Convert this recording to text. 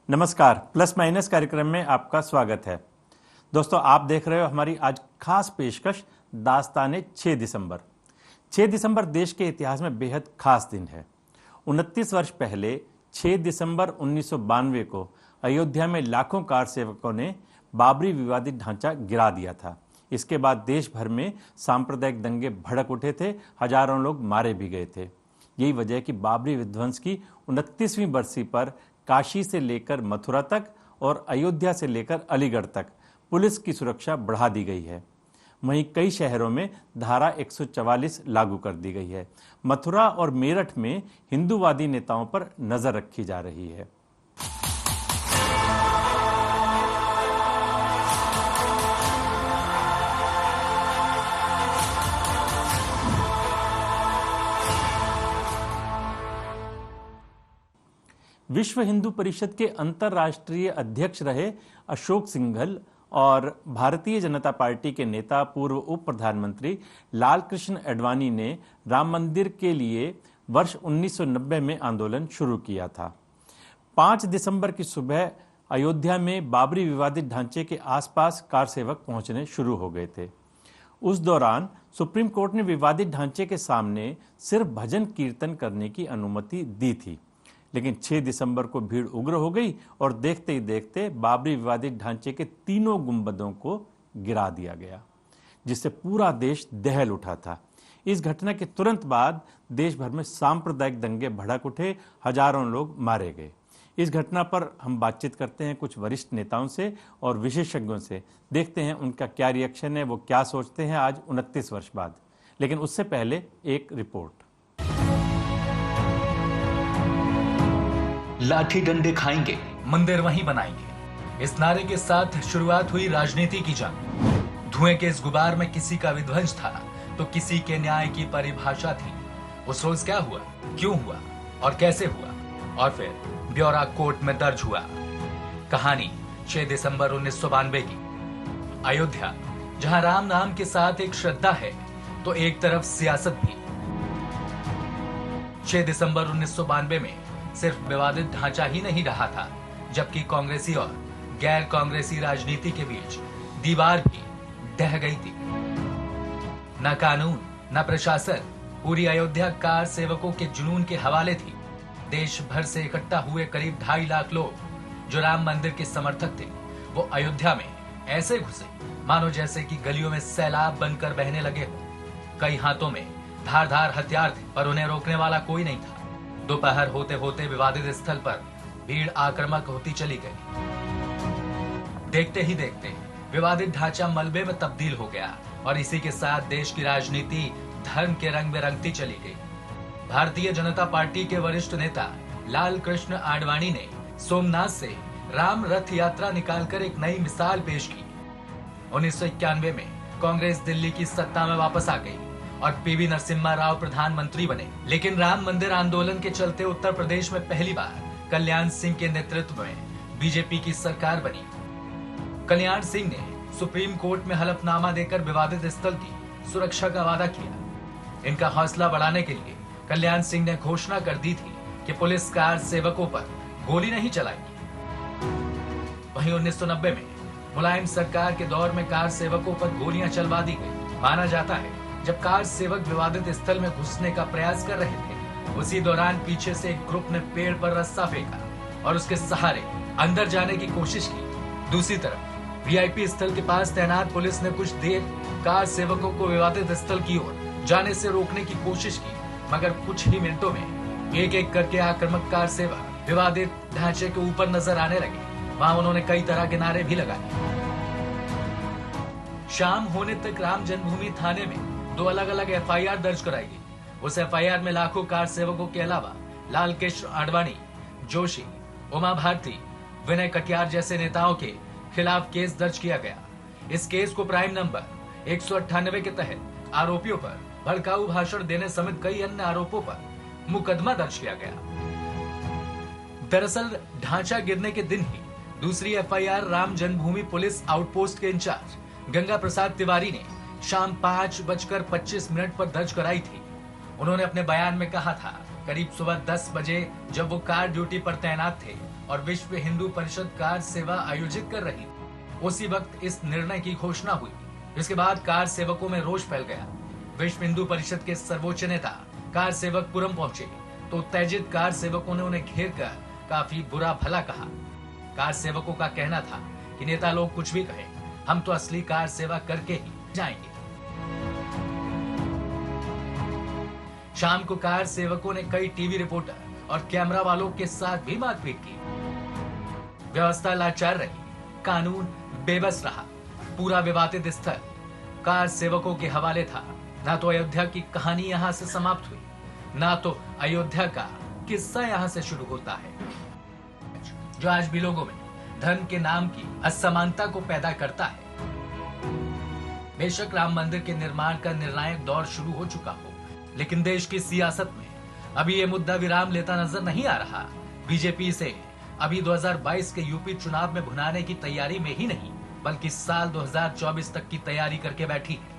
नमस्कार, plus minus कार्यक्रम में आपका स्वागत है। दोस्तों, आप देख रहे हो हमारी आज खास पेशकश दास्ताने 6 दिसंबर। 6 दिसंबर देश के इतिहास में बेहद खास दिन है। 29 वर्ष पहले 6 दिसंबर 1992 को अयोध्या में लाखों कार सेवकों ने बाबरी विवादित ढांचा गिरा दिया था। इसके बाद देश भर में सांप्रदायिक दंगे भड़क उठे थे, हजारों लोग मारे भी गए थे। यही वजह है कि बाबरी विध्वंस की 29वीं बरसी पर काशी से लेकर मथुरा तक और अयोध्या से लेकर अलीगढ़ तक पुलिस की सुरक्षा बढ़ा दी गई है। वहीं कई शहरों में धारा 144 लागू कर दी गई है। मथुरा और मेरठ में हिंदूवादी नेताओं पर नजर रखी जा रही है। विश्व हिंदू परिषद के अंतर्राष्ट्रीय अध्यक्ष रहे अशोक सिंघल और भारतीय जनता पार्टी के नेता पूर्व उप प्रधानमंत्री लाल कृष्ण आडवाणी ने राम मंदिर के लिए वर्ष 1990 में आंदोलन शुरू किया था। 5 दिसंबर की सुबह अयोध्या में बाबरी विवादित ढांचे के आसपास कार सेवक पहुंचने शुरू हो गए थे। उस दौरान सुप्रीम कोर्ट ने विवादित ढांचे के सामने सिर्फ भजन कीर्तन करने की अनुमति दी थी, लेकिन 6 दिसंबर को भीड़ उग्र हो गई और देखते ही देखते बाबरी विवादित ढांचे के तीनों गुंबदों को गिरा दिया गया, जिससे पूरा देश दहल उठा था। इस घटना के तुरंत बाद देश भर में सांप्रदायिक दंगे भड़क उठे, हजारों लोग मारे गए। इस घटना पर हम बातचीत करते हैं कुछ वरिष्ठ नेताओं से और विशेषज्ञों से। देखते हैं उनका क्या रिएक्शन है, वो क्या सोचते हैं आज 29 वर्ष बाद। लेकिन उससे पहले एक रिपोर्ट। लाठी डंडे खाएंगे, मंदिर वहीं बनाएंगे, इस नारे के साथ शुरुआत हुई राजनीति की जंग। धुएं के इस गुबार में किसी का विध्वंस था तो किसी के न्याय की परिभाषा थी। उस रोज क्या हुआ, क्यों हुआ और कैसे हुआ, और फिर ब्यौरा कोर्ट में दर्ज हुआ। कहानी 6 दिसंबर 1992 की। अयोध्या, जहां राम नाम के साथ एक श्रद्धा है तो एक तरफ सियासत भी। 6 दिसंबर 1992 में सिर्फ विवादित ढांचा ही नहीं रहा था, जबकि कांग्रेसी और गैर कांग्रेसी राजनीति के बीच दीवार भी ढह गई थी। न कानून न प्रशासन, पूरी अयोध्या कार सेवकों के जुनून के हवाले थी। देश भर से इकट्ठा हुए करीब 2.5 लाख लोग जो राम मंदिर के समर्थक थे, वो अयोध्या में ऐसे घुसे मानो जैसे कि गलियों में सैलाब बनकर बहने लगे हो। कई हाथों में धारदार हथियार थे, पर उन्हें रोकने वाला कोई नहीं था। दोपहर होते होते विवादित स्थल पर भीड़ आक्रामक होती चली गई। देखते ही देखते विवादित ढांचा मलबे में तब्दील हो गया और इसी के साथ देश की राजनीति धर्म के रंग में रंगती चली गई। भारतीय जनता पार्टी के वरिष्ठ नेता लाल कृष्ण आडवाणी ने सोमनाथ से राम रथ यात्रा निकालकर एक नई मिसाल पेश की। 1991 में कांग्रेस दिल्ली की सत्ता में वापस आ गई और पीवी नरसिम्हा राव प्रधानमंत्री बने। लेकिन राम मंदिर आंदोलन के चलते उत्तर प्रदेश में पहली बार कल्याण सिंह के नेतृत्व में बीजेपी की सरकार बनी। कल्याण सिंह ने सुप्रीम कोर्ट में हलफनामा देकर विवादित स्थल की सुरक्षा का वादा किया। इनका हौसला बढ़ाने के लिए कल्याण सिंह ने घोषणा कर दी थी कि पुलिस कार सेवकों पर गोली नहीं चलाएगी। वहीं 1990 में मुलायम सरकार के दौर में कार सेवकों पर गोलियां चलवा दी गई। माना जाता है जब कार सेवक विवादित स्थल में घुसने का प्रयास कर रहे थे, उसी दौरान पीछे से एक ग्रुप ने पेड़ पर रस्सा फेंका और उसके सहारे अंदर जाने की कोशिश की। दूसरी तरफ वीआईपी स्थल के पास तैनात पुलिस ने कुछ देर कार सेवकों को विवादित स्थल की ओर जाने से रोकने की कोशिश की, मगर कुछ ही मिनटों में एक एक करके आक्रामक कार सेवक विवादित ढांचे के ऊपर नजर आने लगे। वहां उन्होंने कई तरह के नारे भी लगाए। शाम होने तक राम जन्मभूमि थाने में 2 अलग-अलग एफआईआर दर्ज कराई गई। उस एफआईआर में लाखों कार सेवकों के अलावा लाल कृष्ण आडवाणी, जोशी, उमा भारती, विनय कटियार जैसे नेताओं के खिलाफ केस दर्ज किया गया। इस केस को प्राइम नंबर 198 के तहत आरोपियों पर भड़काऊ भाषण देने समेत कई अन्य आरोपों पर मुकदमा दर्ज किया गया। दरअसल ढांचा गिरने के दिन ही दूसरी एफआईआर राम जन्मभूमि पुलिस आउटपोस्ट के इंचार्ज गंगा प्रसाद तिवारी ने शाम 5:25 पर दर्ज कराई थी। उन्होंने अपने बयान में कहा था करीब सुबह 10 बजे जब वो कार ड्यूटी पर तैनात थे और विश्व हिंदू परिषद कार सेवा आयोजित कर रही थी, उसी वक्त इस निर्णय की घोषणा हुई। इसके बाद कार सेवकों में रोष फैल गया। विश्व हिंदू परिषद के सर्वोच्च नेता कार सेवक पुरम पहुंचे तो उत्तेजित कार सेवकों ने उन्हें घेर कर काफी बुरा भला कहा। कार सेवकों का कहना था कि नेता लोग कुछ भी कहें, हम तो असली कार सेवा करके ही जाएंगे। शाम को कार सेवकों ने कई टीवी रिपोर्टर और कैमरा वालों के साथ भी मारपीट की। व्यवस्था लाचार रही, कानून बेबस रहा। पूरा विवादित स्थल कार सेवकों के हवाले था। ना तो अयोध्या की कहानी यहाँ से समाप्त हुई, ना तो अयोध्या का किस्सा यहाँ से शुरू होता है, जो आज भी लोगों में धर्म के नाम की असमानता को पैदा करता है। बेशक राम मंदिर के निर्माण का निर्णायक दौर शुरू हो चुका हो, लेकिन देश की सियासत में अभी ये मुद्दा विराम लेता नजर नहीं आ रहा। बीजेपी से अभी 2022 के यूपी चुनाव में भुनाने की तैयारी में ही नहीं, बल्कि साल 2024 तक की तैयारी करके बैठी है।